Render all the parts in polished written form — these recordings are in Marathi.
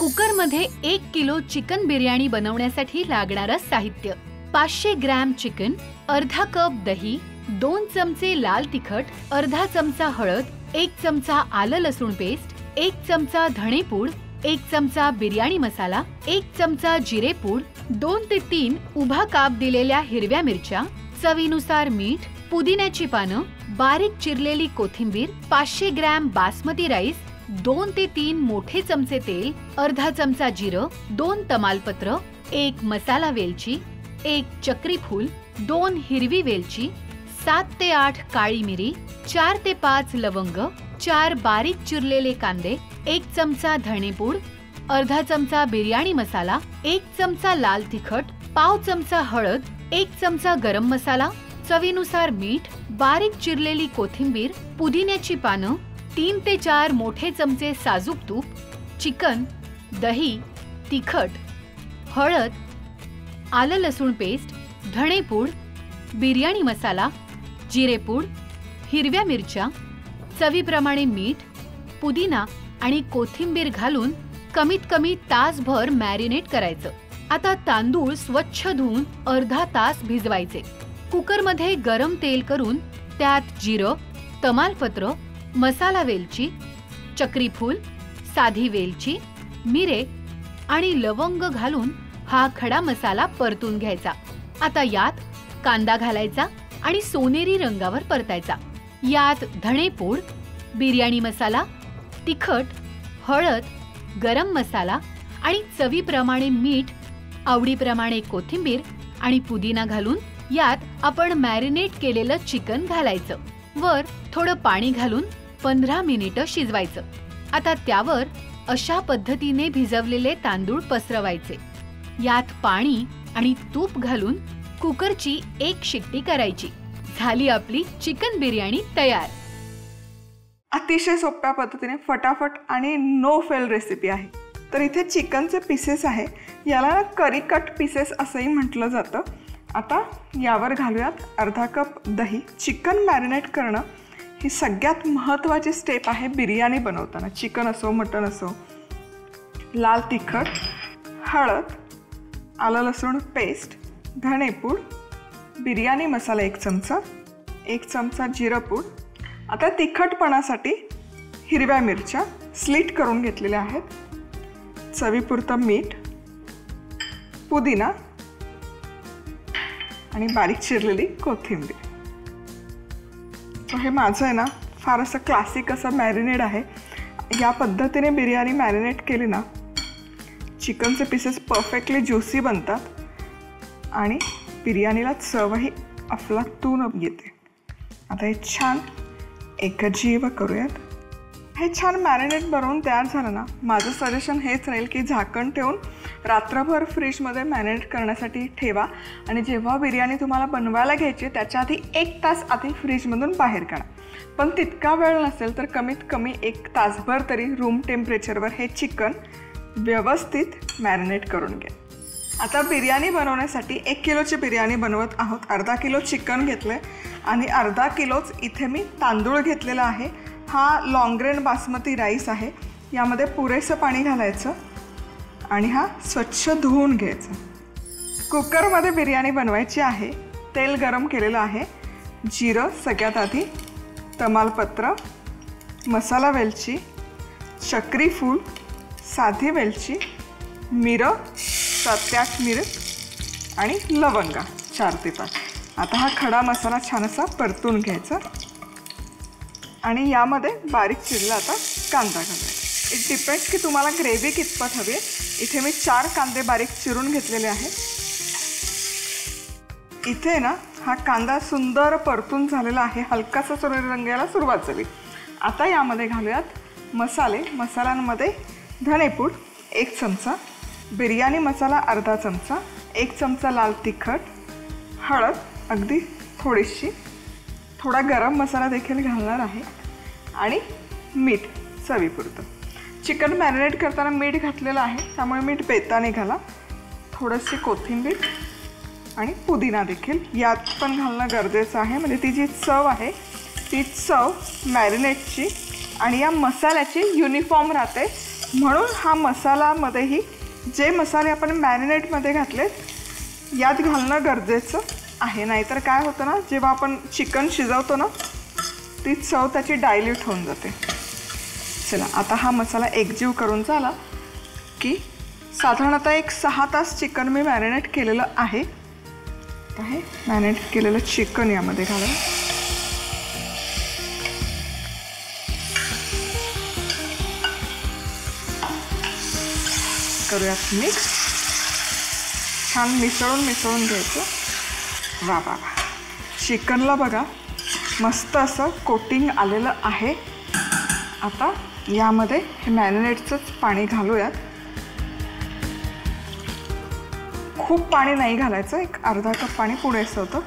कुकरमध्ये 1 किलो चिकन बिर्याणी बनवण्यासाठी लागणारं साहित्य: 500 ग्रॅम चिकन, अर्धा कप दही, 2 चमचे लाल तिखट, अर्धा चमचा हळद, 1 चमचा आलं लसूण पेस्ट, 1 चमचा धणेपूड, 1 चमचा बिर्याणी मसाला, 1 चमचा जिरेपूड, 2 ते 3 उभा काप दिलेल्या हिरव्या मिरच्या, चवीनुसार मीठ, पुदिन्याची पानं, बारीक चिरलेली कोथिंबीर, 500 ग्रॅम बासमती राईस, 2 ते 3 मोठे चमचे तेल, अर्धा चमचा जिरं, 2 तमालपत्र, 1 मसाला वेलची, 1 चक्री फूल, 2 हिरवी वेलची, 7 ते 8 काळी मिरी, 4 ते 5 लवंग, 4 बारीक चिरलेले कांदे, 1 चमचा धणेपूड, अर्धा चमचा बिर्याणी मसाला, 1 चमचा लाल तिखट, पाव चमचा हळद, 1 चमचा गरम मसाला, चवीनुसार मीठ, बारीक चिरलेली कोथिंबीर, पुदिन्याची पानं, 3 ते 4 मोठे चमचे साजूक तूप, चिकन, दही, तिखट, हळद, आलं लसूण पेस्ट, धणेपूड, बिर्याणी मसाला, जिरेपूड, हिरव्या मिरच्या, चवीप्रमाणे मीठ, पुदिना आणि कोथिंबीर घालून कमीत कमी तासभर मॅरिनेट करायचं. आता तांदूळ स्वच्छ धुवून अर्धा तास भिजवायचे. कुकरमध्ये गरम तेल करून त्यात जिरं, तमालपत्र, मसाला वेलची, चक्री फूल, साधी वेलची, मिरे आणि लवंग घालून हा खडा मसाला परतून घ्यायचा. आता यात कांदा घालायचा आणि सोनेरी रंगावर परतायचा. यात धणेपूड, बिर्याणी मसाला, तिखट, हळद, गरम मसाला आणि चवीप्रमाणे मीठ, आवडीप्रमाणे कोथिंबीर आणि पुदिना घालून यात आपण मॅरिनेट केलेलं चिकन घालायचं. वर थोडं पाणी घालून 15 मिनिटं शिजवायचं. आता त्यावर अशा पद्धतीने भिजवलेले तांदूळ पसरवायचे. यात पाणी आणि तूप घालून कुकरची 1 शिट्टी करायची. झाली आपली चिकन बिर्याणी तयार. अतिशय सोप्या पद्धतीने फटाफट आणि नो फेल रेसिपी आहे. तर इथे चिकनचे पीसेस आहे, याला करी कट पीसेस असंही म्हटलं जातं. आता यावर घालूयात अर्धा कप दही. चिकन मॅरिनेट करणं ही सगळ्यात महत्त्वाची स्टेप आहे बिर्याणी बनवताना. चिकन असो मटण असो. लाल तिखट, हळद, आलं लसूण पेस्ट, धणेपूड, बिर्याणी मसाला 1 चमचा, 1 चमचा जिरंपूड. आता तिखटपणासाठी हिरव्या मिरच्या स्लिट करून घेतलेल्या आहेत, चवीपुरतं मीठ, पुदिना आणि बारीक चिरलेली कोथिंबीर. हे माझं आहे ना फार असं क्लासिक असं मॅरिनेट आहे. या पद्धतीने बिर्याणी मॅरिनेट केली ना चिकनचे पीसेस परफेक्टली ज्युसी बनतात आणि बिर्याणीला चवही अफलातून येते. आता हे छान एकजीव करूयात. हे छान मॅरिनेट बनवून तयार झालं ना, माझं सजेशन हेच राहील की झाकण ठेवून रात्रभर फ्रीजमध्ये मॅरिनेट करण्यासाठी ठेवा आणि जेव्हा बिर्याणी तुम्हाला बनवायला घ्यायची त्याच्या आधी 1 तास आधी फ्रीजमधून बाहेर काढा. पण तितका वेळ नसेल तर कमीत कमी 1 तासभर तरी रूम टेम्परेचरवर हे चिकन व्यवस्थित मॅरिनेट करून घ्या. आता बिर्याणी बनवण्यासाठी 1 किलोची बिर्याणी बनवत आहोत. अर्धा किलो चिकन घेतलं आहे आणि अर्धा किलोच इथे मी तांदूळ घेतलेला आहे. हा लॉंग ग्रेन बासमती राईस आहे. यामध्ये पुरेसं पाणी घालायचं आणि हा स्वच्छ धुवून घ्यायचा. कुकरमध्ये बिर्याणी बनवायची आहे. तेल गरम केलेलं आहे. जिरं सगळ्यात आधी, तमालपत्र, मसाला वेलची, चक्री फूल, साधी वेलची, मिरं 7 ते 8 मिरं आणि लवंगा 4 ते 5. आता हा खडा मसाला छान असा परतून घ्यायचा आणि यामध्ये बारीक चिरला आता कांदा घालायचा. इट डिपेंड्स की तुम्हाला ग्रेव्ही कितपत हवी आहे. इथे मी 4 कांदे बारीक चिरून घेतलेले आहेत. इथे ना हा कांदा सुंदर परतून झालेला आहे. हलकासा सोनेरी रंग यायला सुरुवात झाली. आता यामध्ये घालूयात मसाले. मसाल्यांमध्ये धणेपूड 1 चमचा, बिर्याणी मसाला अर्धा चमचा, 1 चमचा लाल तिखट, हळद अगदी थोडीशी, थोडा गरम मसाला देखील घालणार आहे आणि मीठ चवीपुरतं. चिकन मॅरिनेट करताना मीठ घातलेलं आहे त्यामुळे मीठ बेताने घाला. थोडीशी कोथिंबीर आणि पुदिना देखील यात पण घालणं गरजेचं आहे. म्हणजे ती जी चव आहे ती चव मॅरिनेटची आणि या मसाल्याची युनिफॉर्म राहते. म्हणून हा मसालामध्येही जे मसाले आपण मॅरिनेटमध्ये घातलेत यात घालणं गरजेचं आहे. नाहीतर काय होतं ना, जेव्हा आपण चिकन शिजवतो ना ती चव त्याची डायल्यूट होऊन जाते. चला आता हा मसाला एकजीव करून झाला की साधारणतः एक 6 तास चिकन मी मॅरिनेट केलेलं आहे. आता हे मॅरिनेट केलेलं चिकन यामध्ये घालून करूयात मिक्स. छान मिसळून घ्यायचं. वा वा वा, चिकनला बघा मस्त असं कोटिंग आलेलं आहे. आता यामध्ये हे मॅरिनेटचंच पाणी घालूयात. खूप पाणी नाही घालायचं, एक अर्धा कप पाणी पुरेसं होतं,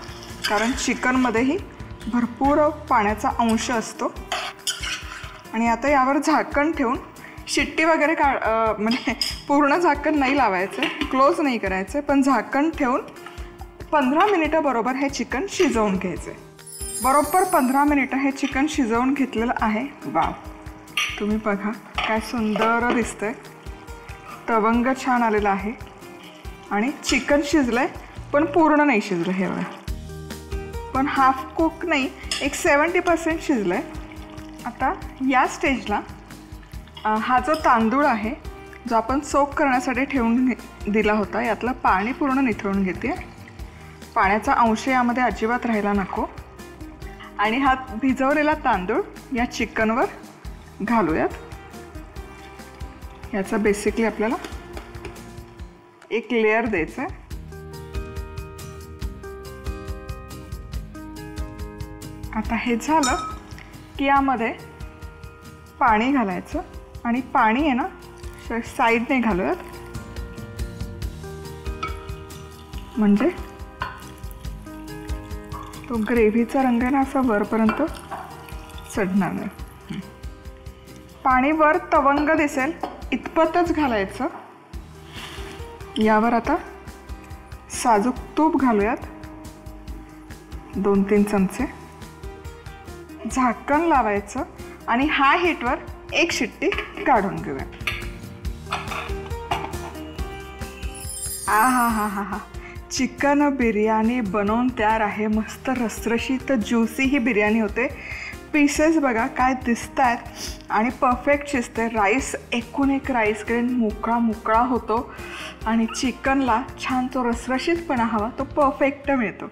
कारण चिकनमध्येही भरपूर पाण्याचा अंश असतो. आणि आता यावर झाकण ठेवून शिट्टी वगैरे म्हणजे पूर्ण झाकण नाही लावायचं, क्लोज नाही करायचं, पण झाकण ठेवून 15 मिनिटं बरोबर हे चिकन शिजवून घ्यायचं. बरोबर 15 मिनिटं हे चिकन शिजवून घेतलेलं आहे. वाव, तुम्ही बघा काय सुंदर दिसतंय. तवंग छान आलेला आहे आणि चिकन शिजलंय पण पूर्ण नाही शिजलं. हे बघा, पण हाफ कुक नाही, एक 70% शिजलंय. आता या स्टेजला हा जो तांदूळ आहे जो आपण सोक करण्यासाठी ठेवून दिला होता यातलं पाणी पूर्ण निथळून घेते. पाण्याचा अंश यामध्ये अजिबात राहायला नको. आणि हा भिजवलेला तांदूळ या चिकनवर घालूयात. याचा बेसिकली आपल्याला एक लेयर द्यायचं आहे. आता हे झालं की यामध्ये पाणी घालायचं आणि पाणी आहे ना साईडने घालूयात, म्हणजे तो ग्रेव्हीचा रंग आहे ना असा वरपर्यंत चढणार नाही. पाणी वर तवंग दिसेल इतपतच घालायचं. यावर आता साजूक तूप घालूयात 2-3 चमचे. झाकण लावायचं आणि हाय हीटवर एक शिट्टी काढून घेऊया. हा, चिकन बिर्याणी बनवून तयार आहे. मस्त रसरशीत ज्युसी ही बिर्याणी होते. पीसेस बघा काय दिसत आहेत आणि परफेक्ट शिजते. राईस एकूण एक राईस ग्रेन मोकळा होतो आणि चिकनला छान तो रसरशीतपणा हवा तो परफेक्ट मिळतो.